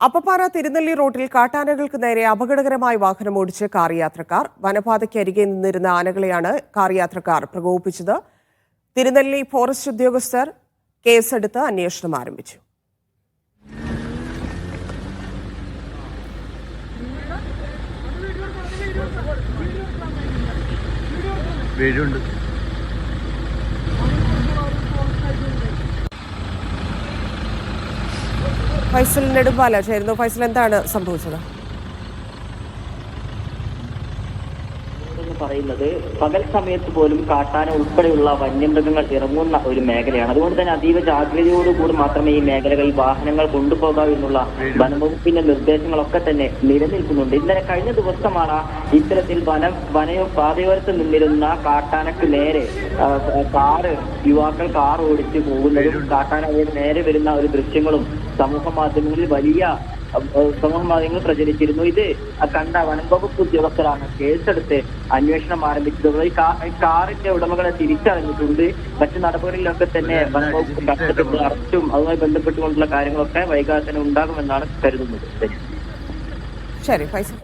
അപ്പപ്പാറ തിരുനെല്ലി റോഡിൽ കാട്ടാനകൾക്ക് നേരെ അപകടകരമായി വാഹനമോടിച്ച് കാർ യാത്രക്കാർ. വനപാതയ്ക്കരികെ നിന്നിരുന്ന ആനകളെയാണ് കാർ യാത്രക്കാർ പ്രകോപിപ്പിച്ചത്. തിരുനെല്ലി ഫോറസ്റ്റ് ഉദ്യോഗസ്ഥർ കേസെടുത്ത് അന്വേഷണം ആരംഭിച്ചു. ഫൈസൽ നെടുമ്പാല ചേരുന്നു. ഫൈസൽ, എന്താണ് സംഭവിച്ചത്? പറയുന്നത് പകൽ സമയത്ത് പോലും കാട്ടാന ഉൾപ്പെടെയുള്ള വന്യമൃഗങ്ങൾ ഇറങ്ങുന്ന ഒരു മേഖലയാണ്. അതുകൊണ്ട് തന്നെ അതീവ ജാഗ്രതയോടുകൂടി മാത്രമേ ഈ മേഖലകളിൽ വാഹനങ്ങൾ കൊണ്ടുപോകാവൂ എന്നുള്ള വനംവകുപ്പിന്റെ നിർദ്ദേശങ്ങളൊക്കെ തന്നെ നിലനിൽക്കുന്നുണ്ട്. ഇന്നലെ കഴിഞ്ഞ ദിവസമാണ് ഇത്തരത്തിൽ പാതയോരത്ത് നിന്നിരുന്ന കാട്ടാനക്ക് നേരെ യുവാക്കൾ കാർ ഓടിച്ച് പോകുന്നതും കാട്ടാന നേരെ വരുന്ന ഒരു ദൃശ്യങ്ങളും സമൂഹ മാധ്യമങ്ങളിൽ പ്രചരിച്ചിരുന്നു. ഇത് കണ്ട വനംവകുപ്പ് ഉദ്യോഗസ്ഥരാണ് കേസെടുത്ത് അന്വേഷണം ആരംഭിച്ചത്. ഈ കാറിന്റെ ഉടമകളെ തിരിച്ചറിഞ്ഞിട്ടുണ്ട്. മറ്റു നടപടികളിലൊക്കെ തന്നെ വനംവകുപ്പ് കഷ്ടപ്പെട്ട് അറസ്റ്റും അതുമായി ബന്ധപ്പെട്ടുകൊണ്ടുള്ള കാര്യങ്ങളൊക്കെ വൈകാതെ തന്നെ ഉണ്ടാകുമെന്നാണ് കരുതുന്നത്. ശരി ഫൈസൽ.